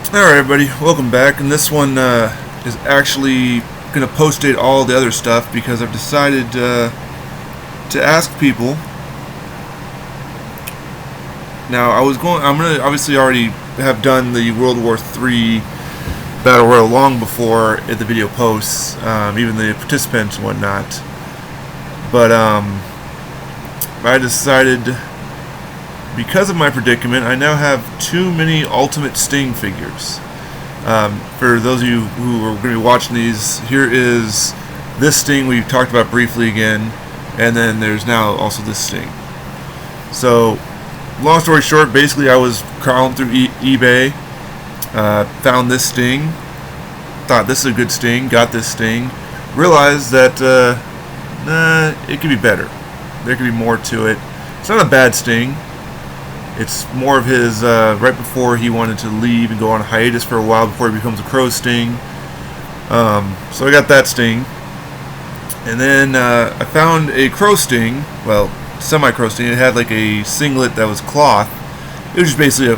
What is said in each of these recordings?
Alright everybody, welcome back, and this one is actually going to post-date all the other stuff because I've decided to ask people. Now I'm going to obviously already have done the World War III Battle Royale long before the video posts, even the participants and whatnot, but I decided, because of my predicament, I now have too many Ultimate Sting figures. For those of you who are going to be watching these, here is this Sting we talked about briefly again, and then there's now also this Sting. So, long story short, basically I was crawling through eBay, found this Sting, thought this is a good Sting, got this Sting, realized that it could be better. There could be more to it. It's not a bad Sting. It's more of his, right before he wanted to leave and go on a hiatus for a while before he becomes a Crow Sting. So I got that Sting. And then I found a Crow Sting, well, semi-Crow Sting. It had like a singlet that was cloth. It was just basically,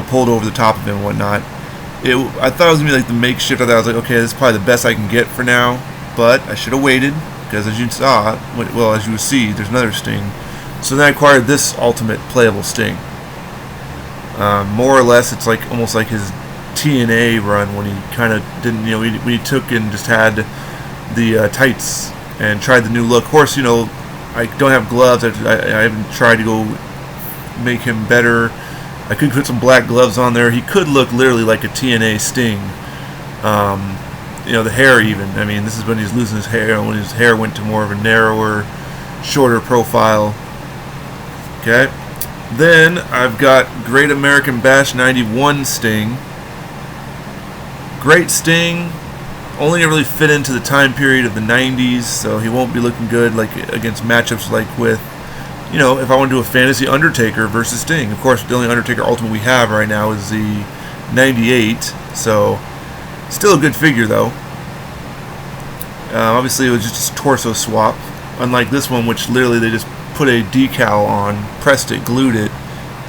pulled over the top of him and whatnot. I thought it was going to be like the makeshift. I was like, okay, this is probably the best I can get for now. But I should have waited, because as you saw, well, as you will see, there's another Sting. So then I acquired this ultimate playable Sting. More or less, it's like almost like his TNA run when he kind of didn't, when he took and just had the tights and tried the new look. Of course, I don't have gloves. I haven't tried to go make him better. I could put some black gloves on there. He could look literally like a TNA Sting. The hair even. I mean, this is when he's losing his hair, when his hair went to more of a narrower, shorter profile. Okay. Then I've got Great American Bash 91 Sting. Great Sting, only really fit into the time period of the 90s, so he won't be looking good like against matchups like with, if I want to do a fantasy Undertaker versus Sting. Of course, the only Undertaker Ultimate we have right now is the 98, so still a good figure though. Obviously, it was just a torso swap, unlike this one, which literally they just put a decal on, pressed it, glued it,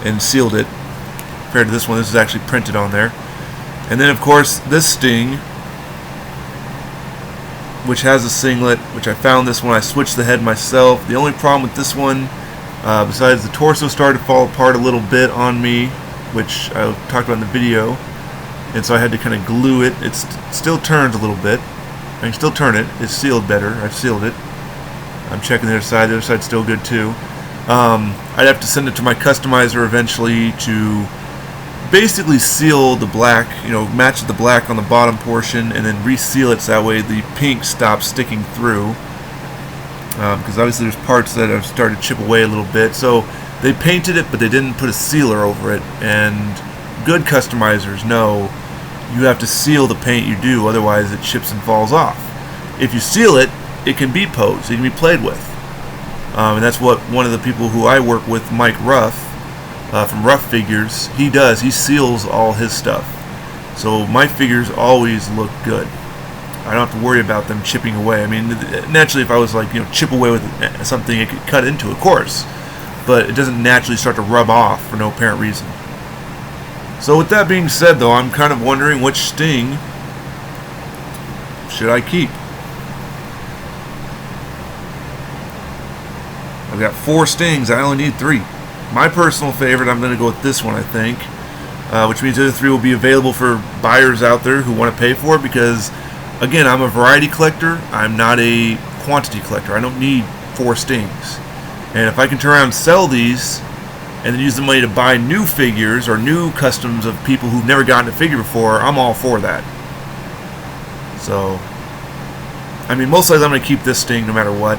and sealed it. Compared to this one, this is actually printed on there. And then, of course, this Sting, which has a singlet, which I found this one. I switched the head myself. The only problem with this one, besides the torso started to fall apart a little bit on me, which I talked about in the video, and so I had to kind of glue it. It still turns a little bit. I can still turn it. It's sealed better. I've sealed it. I'm checking the other side. The other side's still good too. I'd have to send it to my customizer eventually to basically seal the black, match the black on the bottom portion, and then reseal it so that way the pink stops sticking through. Because obviously there's parts that have started to chip away a little bit. So they painted it, but they didn't put a sealer over it. And good customizers know you have to seal the paint you do, otherwise it chips and falls off. If you seal it, it can be posed, it can be played with. And that's what one of the people who I work with, Mike Ruff, from Ruff Figures, he does. He seals all his stuff. So my figures always look good. I don't have to worry about them chipping away. I mean, naturally, if I was like, chip away with something, it could cut into, of course. But it doesn't naturally start to rub off for no apparent reason. So with that being said, though, I'm kind of wondering which Sting should I keep. I've got 4 Stings. I only need 3. My personal favorite, I'm going to go with this one, I think. Which means the other 3 will be available for buyers out there who want to pay for it. Because, again, I'm a variety collector. I'm not a quantity collector. I don't need 4 Stings. And if I can turn around and sell these, and then use the money to buy new figures or new customs of people who've never gotten a figure before, I'm all for that. So, I mean, most likely I'm going to keep this Sting no matter what.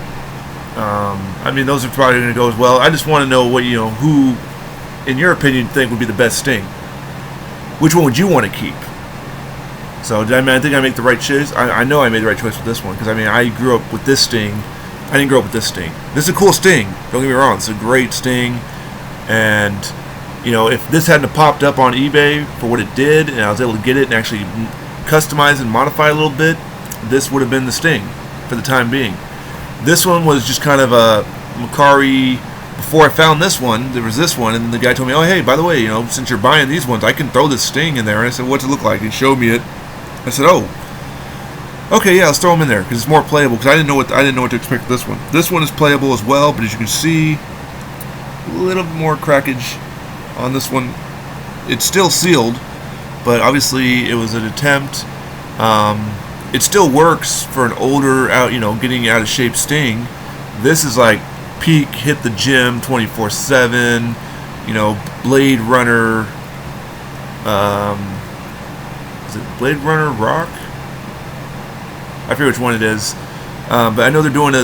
I mean, those are probably going to go as well. I just want to know what, who, in your opinion, think would be the best Sting. Which one would you want to keep? So, I think I make the right choice. I know I made the right choice with this one, because, I grew up with this Sting. I didn't grow up with this Sting. This is a cool Sting. Don't get me wrong. It's a great Sting. And, if this hadn't popped up on eBay for what it did, and I was able to get it and actually customize and modify a little bit, this would have been the Sting for the time being. This one was just kind of a Macari before I found this one, there was this one, and the guy told me, oh, hey, by the way, since you're buying these ones, I can throw this Sting in there. And I said, what's it look like? He showed me it. I said, oh, okay, yeah, let's throw them in there because it's more playable. Because I didn't know what to expect with this one. This one is playable as well, but as you can see, a little bit more crackage on this one. It's still sealed, but obviously it was an attempt. It still works for an older, getting out of shape Sting. This is like peak, hit the gym 24/7. Blade Runner. Is it Blade Runner Rock? I forget which one it is. But I know they're doing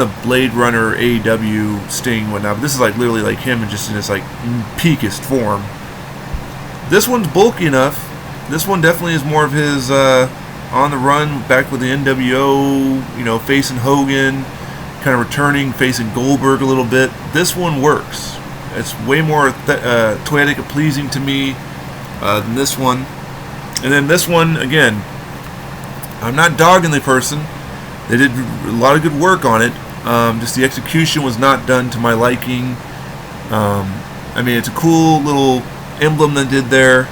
a Blade Runner AEW Sting and whatnot. But this is like literally like him and just in his like peakest form. This one's bulky enough. This one definitely is more of his on the run back with the NWO. Facing Hogan, kind of returning, facing Goldberg a little bit. This one works. It's way more Toyetica pleasing to me than this one. And then this one again. I'm not dogging the person. They did a lot of good work on it. Just the execution was not done to my liking. It's a cool little emblem they did there.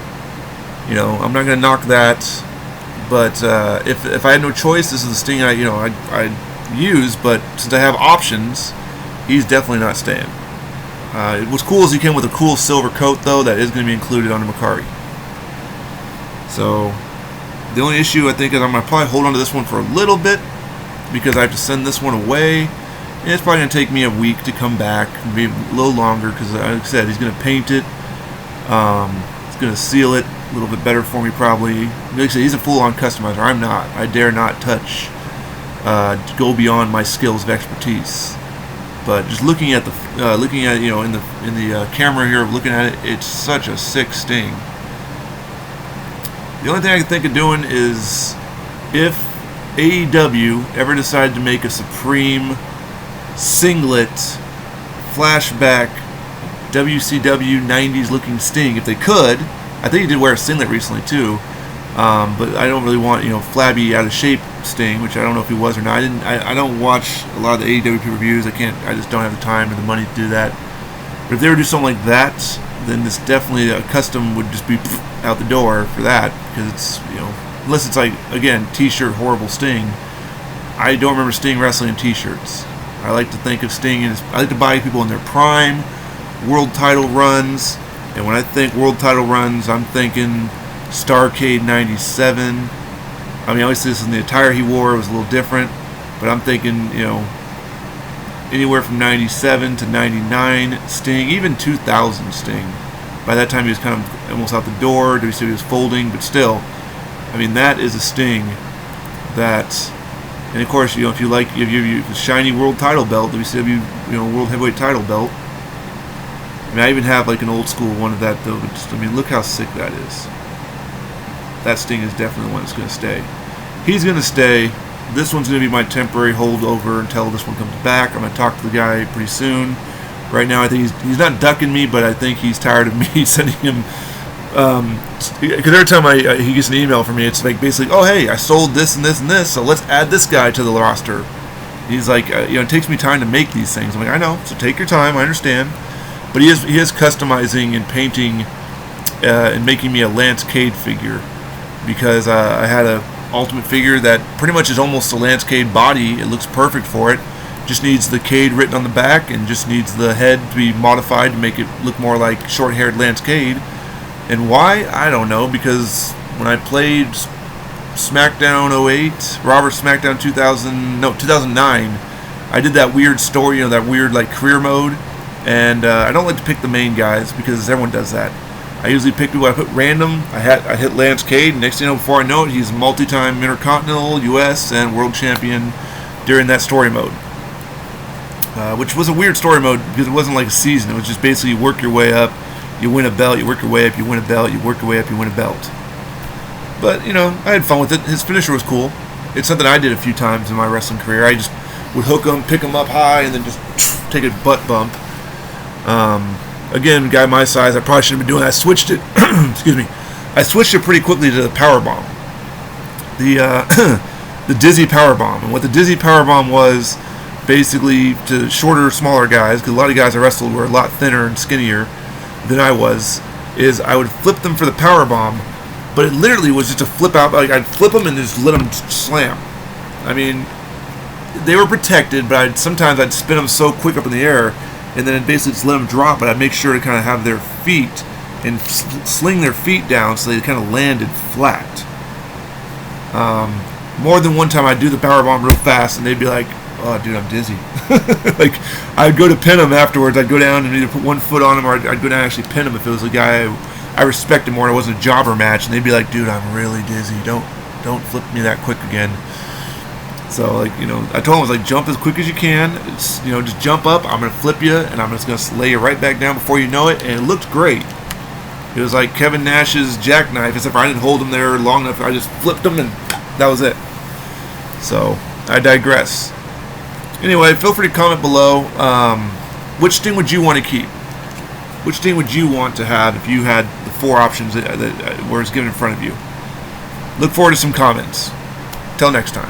I'm not going to knock that. But if I had no choice, this is the Sting I'd use. But since I have options, he's definitely not staying. What's cool is he came with a cool silver coat, though, that is going to be included on the Macari. So the only issue I think is I'm going to probably hold on to this one for a little bit because I have to send this one away. And it's probably going to take me a week to come back, maybe a little longer because, like I said, he's going to paint it. He's going to seal it a little bit better for me probably. Like I said, he's a full-on customizer. I'm not. I dare not touch, go beyond my skills of expertise. But just looking at in the camera here, looking at it, it's such a sick Sting. The only thing I can think of doing is if AEW ever decided to make a Supreme singlet flashback WCW 90s looking Sting, if they could. I think he did wear a singlet recently too, but I don't really want flabby out of shape Sting, which I don't know if he was or not. I don't watch a lot of the AEW pay-per-views. I just don't have the time or the money to do that. But if they were to do something like that, then this definitely a custom would just be out the door for that, because it's unless it's like again t-shirt horrible Sting. I don't remember Sting wrestling in t-shirts. I like to think of Sting I like to buy people in their prime, world title runs, and when I think world title runs, I'm thinking Starrcade '97. Obviously this is the attire he wore, it was a little different, but I'm thinking anywhere from 97 to 99 Sting, even 2000 Sting. By that time he was kind of almost out the door. WCW was folding, but still, that is a Sting that, and of course, if you like, if you have a shiny world title belt, WCW, world heavyweight title belt. I even have like an old school one of that though, but just, look how sick that is. That Sting is definitely the one that's going to stay. He's going to stay. This one's going to be my temporary holdover until this one comes back. I'm going to talk to the guy pretty soon. Right now, I think he's not ducking me, but I think he's tired of me sending him. Because every time he gets an email from me, it's like basically, oh hey, I sold this and this and this, so let's add this guy to the roster. He's like, it takes me time to make these things. I'm like, I know, so take your time, I understand. But he is customizing and painting and making me a Lance Cade figure, because I had a Ultimate figure that pretty much is almost a Lance Cade body. It looks perfect for it. Just needs the Cade written on the back, and just needs the head to be modified to make it look more like short-haired Lance Cade. And why? I don't know, because when I played SmackDown 08, Robert SmackDown 2009, I did that weird story, that weird like career mode, and I don't like to pick the main guys because everyone does that. I usually pick people. I put random. I hit Lance Cade, and next thing you know, before I know it, he's multi-time Intercontinental, U.S., and World Champion during that story mode. Which was a weird story mode because it wasn't like a season. It was just basically you work your way up, you win a belt, you work your way up, you win a belt, you work your way up, you win a belt. But, I had fun with it. His finisher was cool. It's something I did a few times in my wrestling career. I just would hook him, pick him up high, and then just take a butt bump. Again, guy my size, I probably shouldn't have been doing that. I switched it, excuse me, I switched it pretty quickly to the Powerbomb. The Dizzy Powerbomb. And what the Dizzy Powerbomb was basically to shorter, smaller guys, because a lot of guys I wrestled were a lot thinner and skinnier than I was, is I would flip them for the power bomb, but it literally was just a flip out. Like I'd flip them and just let them slam. I mean, they were protected, but sometimes I'd spin them so quick up in the air, and then I'd basically just let them drop, but I'd make sure to kind of have their feet and sling their feet down so they kind of landed flat. More than one time I'd do the power bomb real fast, and they'd be like, "Oh, dude, I'm dizzy." Like, I'd go to pin them afterwards. I'd go down and either put one foot on him, or I'd go down and actually pin him if it was a guy I respected more and it wasn't a jobber match, and they'd be like, "Dude, I'm really dizzy. Don't flip me that quick again." So, like, you know, I told him, I was like, jump as quick as you can. It's, you know, just jump up. I'm going to flip you, and I'm just going to lay you right back down before you know it. And it looked great. It was like Kevin Nash's jackknife, except for I didn't hold him there long enough. I just flipped him, and that was it. So, I digress. Anyway, feel free to comment below. Which Sting would you want to keep? Which Sting would you want to have if you had the 4 options that were given in front of you? Look forward to some comments. Till next time.